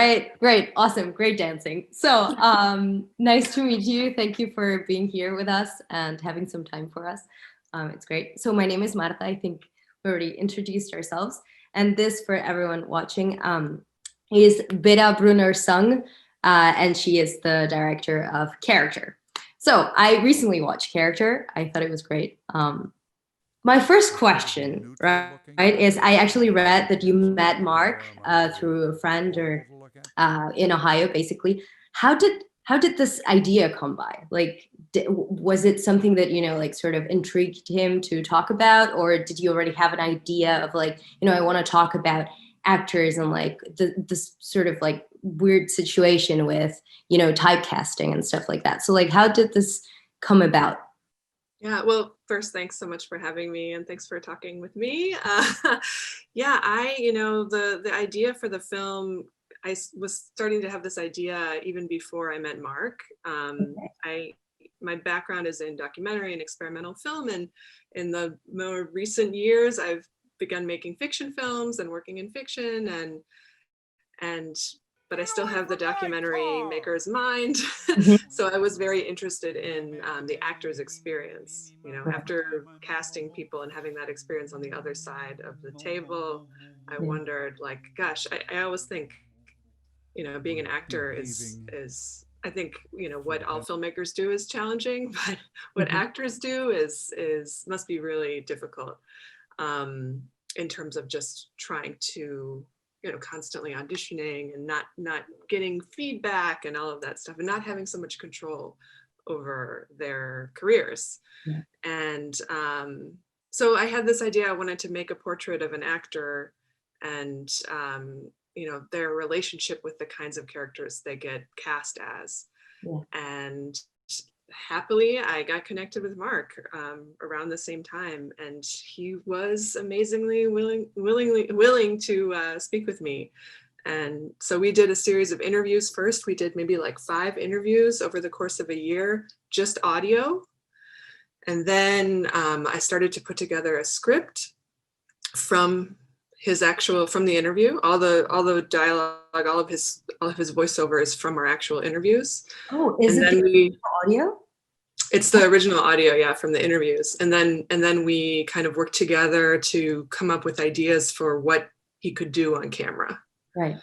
right, great, awesome, great dancing. So nice to meet you. Thank you for being here with us and having some time for us. It's great. So my name is Marta. I think we already introduced ourselves. And this, for everyone watching, is Vera Brunner Sung, and she is the director of Character. So I recently watched Character. I thought it was great. My first question, right, is I actually read that you met Mark through a friend or in Ohio, basically. How did this idea come by? Like, was it something that, you know, like sort of intrigued him to talk about, or did you already have an idea of like, you know, I want to talk about actors and like this sort of like weird situation with, you know, typecasting and stuff like that? So like, how did this come about? Yeah, well, first, thanks so much for having me, and thanks for talking with me. Yeah, you know, the idea for the film, I was starting to have this idea even before I met Mark. My background is in documentary and experimental film, and in the more recent years, I've begun making fiction films and working in fiction, but I still have the documentary maker's mind. So I was very interested in the actor's experience, you know, after casting people and having that experience on the other side of the table. I wondered, like, gosh, I always think, you know, being an actor is I think, you know, what all filmmakers do is challenging, but what actors do is must be really difficult in terms of just trying to, you know, constantly auditioning and not getting feedback and all of that stuff, and not having so much control over their careers. Yeah. And so I had this idea. I wanted to make a portrait of an actor and you know, their relationship with the kinds of characters they get cast as. Yeah. And happily, I got connected with Mark around the same time, and he was amazingly willing to speak with me. And so we did a series of interviews. First, we did maybe like 5 interviews over the course of a year, just audio. And then I started to put together a script from the interview. All the dialogue, all of his voiceover is from our actual interviews. Oh, is it the audio? It's the original audio, yeah, from the interviews. And then we kind of worked together to come up with ideas for what he could do on camera. Right.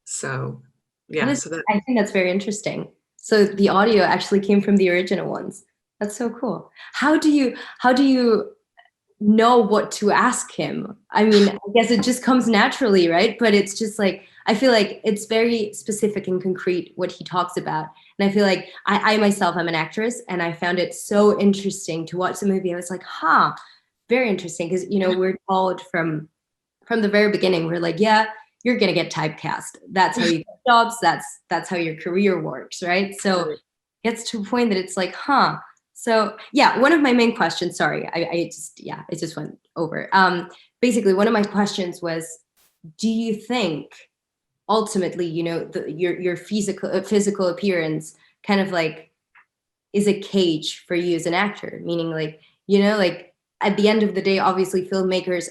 So yeah, I think that's very interesting. So the audio actually came from the original ones. That's so cool. How do you know what to ask him? I mean, I guess it just comes naturally, right? But it's just like, I feel like it's very specific and concrete what he talks about. And I feel like I myself, I'm an actress, and I found it so interesting to watch the movie. I was like, very interesting. Because, you know, we're told from the very beginning, we're like, yeah, you're going to get typecast. That's how you get jobs. That's how your career works, right? So it gets to a point that it's like, So yeah, one of my main questions, sorry, I just went over. Basically, one of my questions was, do you think ultimately, you know, your physical appearance kind of like is a cage for you as an actor? Meaning, like, you know, like at the end of the day, obviously filmmakers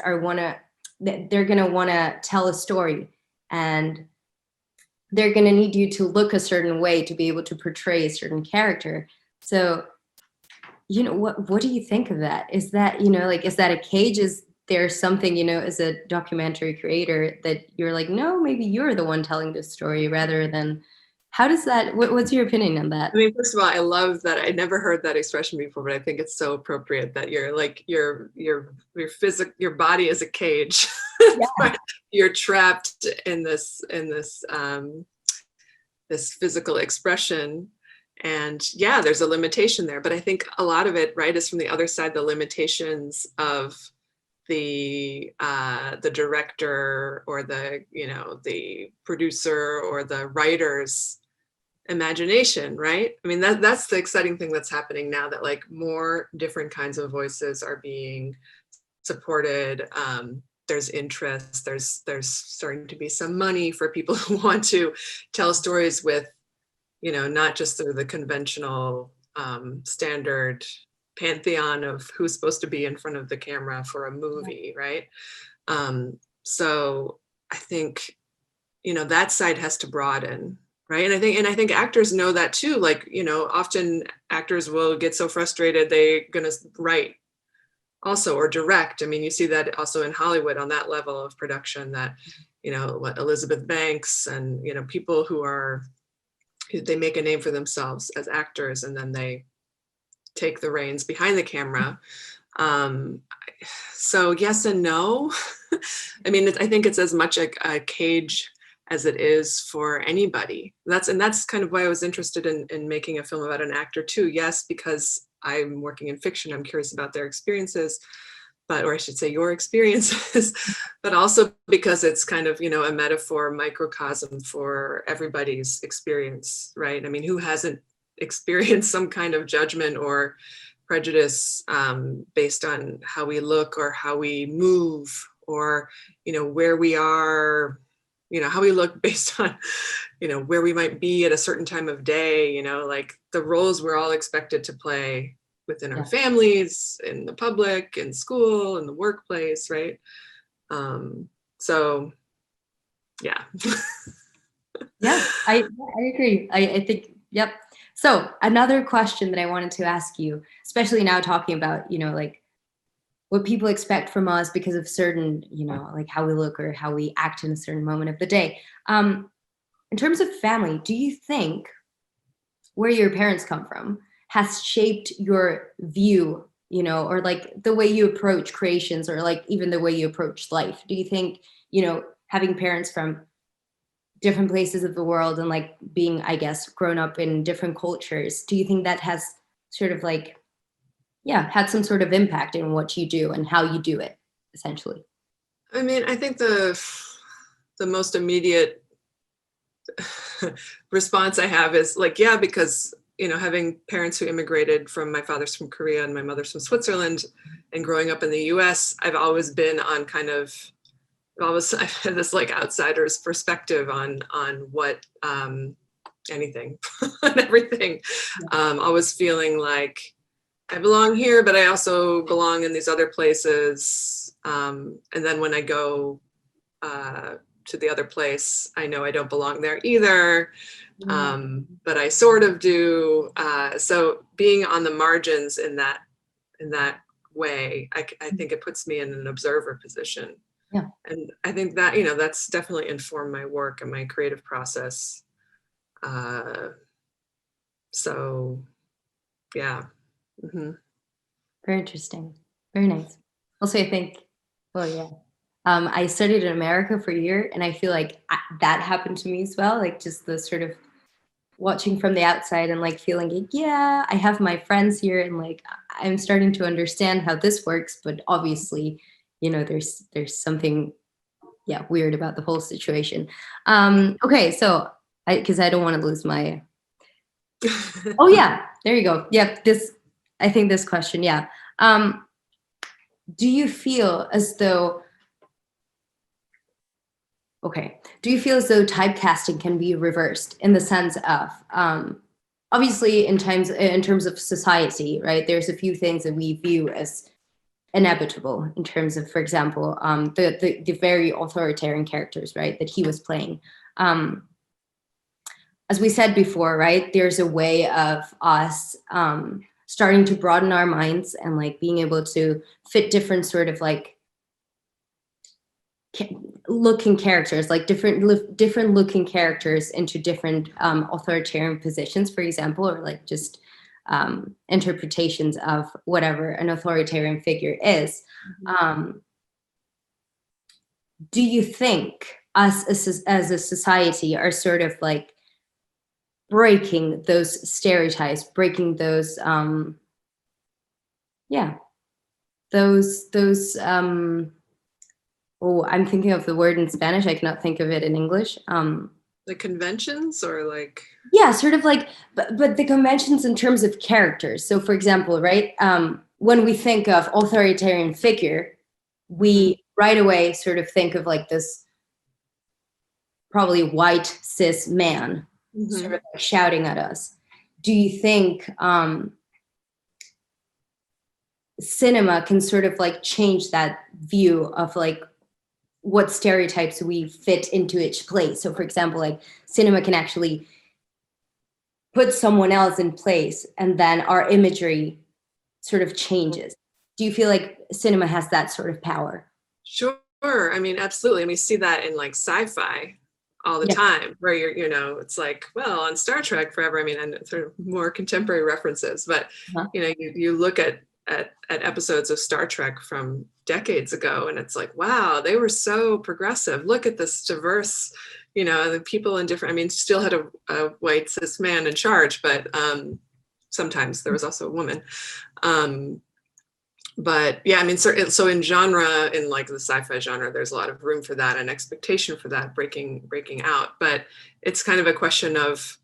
they're gonna wanna tell a story, and they're gonna need you to look a certain way to be able to portray a certain character. So, you know, what do you think of that? Is that, you know, like, is that a cage? Is there something, you know, as a documentary creator that you're like, no, maybe you're the one telling this story rather than, how does that, what's your opinion on that? I mean, first of all, I love that. I never heard that expression before, but I think it's so appropriate that you're like, your body is a cage. Yeah. You're trapped in this physical expression. And yeah, there's a limitation there, but I think a lot of it, right, is from the other side, the limitations of the director or the, you know, the producer or the writer's imagination, right? I mean, that's the exciting thing that's happening now, that like more different kinds of voices are being supported. There's interest, there's starting to be some money for people who want to tell stories with, you know, not just through the conventional standard pantheon of who's supposed to be in front of the camera for a movie, right? So I think that side has to broaden, right? And I think actors know that too. Like, often actors will get so frustrated they're gonna write also, or direct. I mean, you see that also in Hollywood on that level of production, that what Elizabeth Banks and people they make a name for themselves as actors, and then they take the reins behind the camera. So yes and no. I mean, I think it's as much a cage as it is for anybody. That's kind of why I was interested in making a film about an actor too. Yes, because I'm working in fiction, I'm curious about their experiences, or I should say your experiences, but also because it's kind of, a metaphor, microcosm for everybody's experience, right? I mean, who hasn't experienced some kind of judgment or prejudice based on how we look or how we move, or, where we are, how we look based on, where we might be at a certain time of day, like the roles we're all expected to play within our families, in the public, in school, in the workplace, right? So, yeah. Yeah, I agree. I think, yep. So another question that I wanted to ask you, especially now talking about, like what people expect from us because of certain, like how we look or how we act in a certain moment of the day. In terms of family, do you think where your parents come from has shaped your view, or like the way you approach creations, or like even the way you approach life? Do you think, having parents from different places of the world and like being, I guess, grown up in different cultures, do you think that has sort of like, had some sort of impact in what you do and how you do it, essentially? I mean, I think the most immediate response I have is like, yeah, because, having parents who immigrated my father's from Korea and my mother's from Switzerland, and growing up in the US, I've always been on I've had this like outsider's perspective on what anything and everything. Always feeling like I belong here, but I also belong in these other places. And then when I go to the other place, I know I don't belong there either, but I sort of do. So being on the margins in that way, I think it puts me in an observer position. Yeah. And I think that, that's definitely informed my work and my creative process. So, yeah. Mm-hmm. Very interesting. Very nice. Also, I think, well, yeah. I studied in America for a year, and I feel like that happened to me as well. Like just the sort of watching from the outside and like feeling like, yeah, I have my friends here, and like I'm starting to understand how this works. But obviously, there's something, weird about the whole situation. Okay, so because I don't want to lose my. Oh yeah, there you go. Yep, I think this question, yeah. Do you feel as though typecasting can be reversed in the sense of, obviously in terms of society, right? There's a few things that we view as inevitable in terms of, for example, the very authoritarian characters, right, that he was playing. As we said before, right, there's a way of us starting to broaden our minds and like being able to fit different sort of like looking characters, like different looking characters into different authoritarian positions, for example, or like just interpretations of whatever an authoritarian figure is. Do you think us as a society are sort of like breaking those stereotypes, breaking those I'm thinking of the word in Spanish, I cannot think of it in English. The conventions, or like, yeah, sort of like, but the conventions in terms of characters. So for example, right, when we think of authoritarian figure, we right away sort of think of like this probably white cis man sort of like shouting at us. Do you think cinema can sort of like change that view of like what stereotypes we fit into each place. So for example, like cinema can actually put someone else in place, and then our imagery sort of changes. Do you feel like cinema has that sort of power? Sure. I mean, absolutely. And we see that in like sci-fi all the Yeah. time, where it's like, well, on Star Trek forever. I mean, and sort of more contemporary references, but you look at episodes of Star Trek from decades ago, and it's like, wow, they were so progressive. Look at this diverse, the people in different. I mean, still had a white cis man in charge, but sometimes there was also a woman. But yeah, I mean, so in genre, in like the sci-fi genre, there's a lot of room for that and expectation for that breaking out. But it's kind of a question of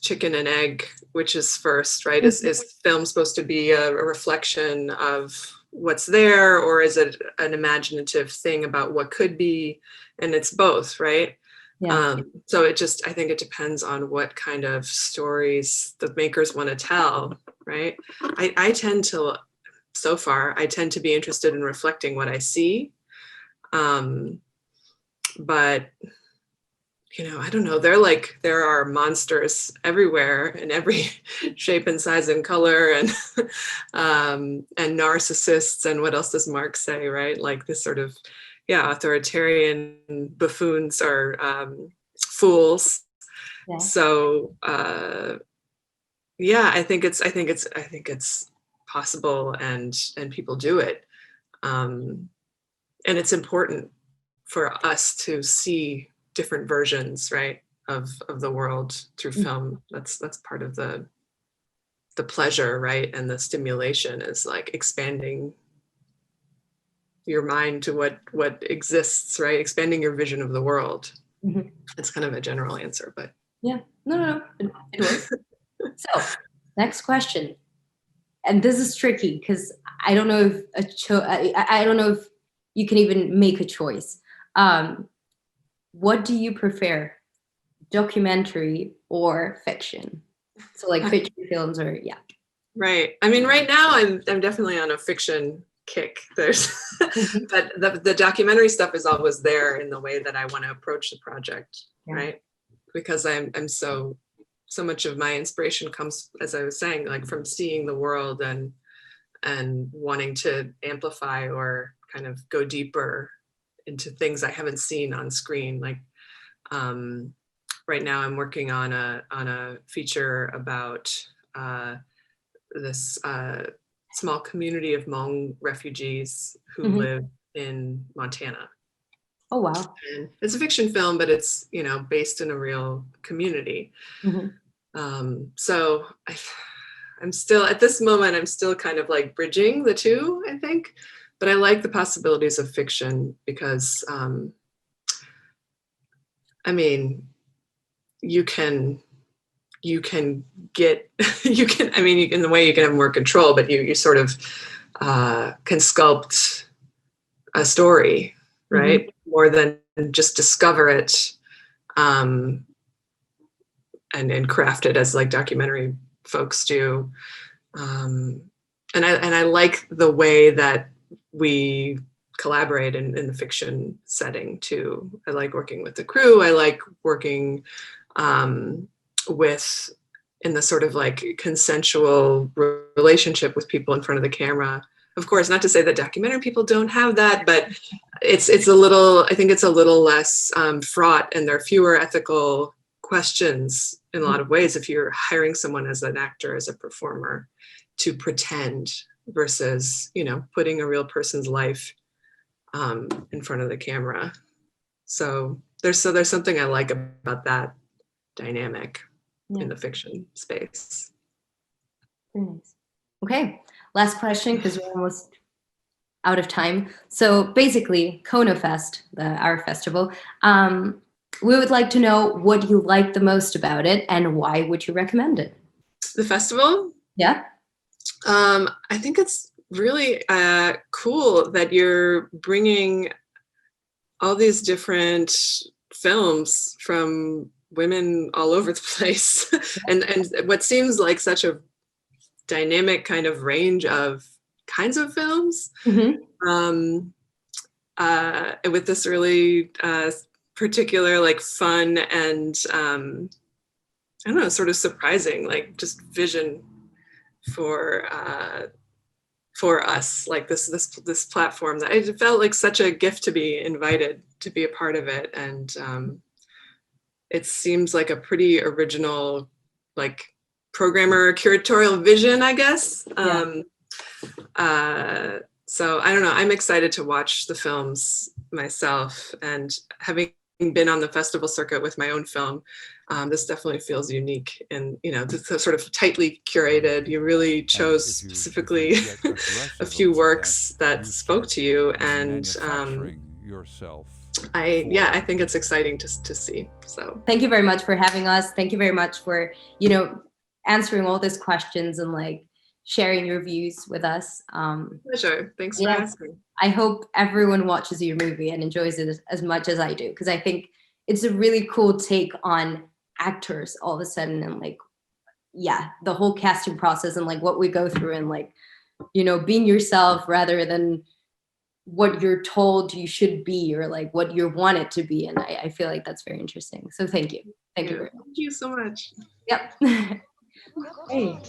chicken and egg, which is first, right? Is film supposed to be a reflection of what's there, or is it an imaginative thing about what could be? And it's both, right? Yeah. So I think it depends on what kind of stories the makers want to tell, right? I tend to be interested in reflecting what I see. But I don't know, there are monsters everywhere in every shape and size and color, and narcissists, and what else does Mark say, right? Like this sort of, authoritarian buffoons are fools. Yeah. So I think it's possible, and people do it, and it's important for us to see different versions, right, of the world through film. That's part of the pleasure, right, and the stimulation is like expanding your mind to what exists, right, expanding your vision of the world. It's kind of a general answer, but yeah, no, it works. So next question, and this is tricky because I don't know if I don't know if you can even make a choice. What do you prefer, documentary or fiction? So like fiction films, or Right. I mean, right now I'm definitely on a fiction kick. There's but the documentary stuff is always there in the way that I want to approach the project, right? Because I'm so much of my inspiration comes, as I was saying, like from seeing the world and wanting to amplify or kind of go deeper into things I haven't seen on screen. Like right now I'm working on a feature about this small community of Hmong refugees who live in Montana. Oh, wow. And it's a fiction film, but it's, based in a real community. So I'm still, at this moment, I'm still kind of like bridging the two, I think. But I like the possibilities of fiction because, I mean, you can get, in the way you can have more control, but you sort of can sculpt a story, right? More than just discover it and craft it as like documentary folks do. And I like the way that we collaborate in the fiction setting too. I like working with the crew. I like working with in the sort of like consensual relationship with people in front of the camera. Of course, not to say that documentary people don't have that, but it's a little, I think it's a little less fraught, and there are fewer ethical questions in a lot of ways if you're hiring someone as an actor, as a performer, to pretend versus, putting a real person's life in front of the camera. So there's something I like about that dynamic in the fiction space. Very nice. Okay, last question because we're almost out of time. So basically, CONOFEST, our festival, we would like to know what you like the most about it and why would you recommend it? The festival? Yeah. I think it's really cool that you're bringing all these different films from women all over the place and what seems like such a dynamic kind of range of kinds of films. with this really particular, like, fun and I don't know, sort of surprising, like, just vision for us, like this platform that it felt like such a gift to be invited to be a part of it. And it seems like a pretty original, like, programmer curatorial vision, I guess. So I don't know, I'm excited to watch the films myself, and having been on the festival circuit with my own film, this definitely feels unique, and, you know, this is sort of tightly curated. You really chose specifically a few works that spoke to you, and I think it's exciting to see. So thank you very much for having us. Thank you very much for, you know, answering all these questions and, like, sharing your views with us. Pleasure. Thanks for asking. I hope everyone watches your movie and enjoys it as much as I do, because I think it's a really cool take on actors all of a sudden, and, like, the whole casting process and, like, what we go through, and, like, you know, being yourself rather than what you're told you should be, or, like, what you want it to be. And I feel like that's very interesting. So thank you. Thank you very much. Thank you so much. Yep. Hey.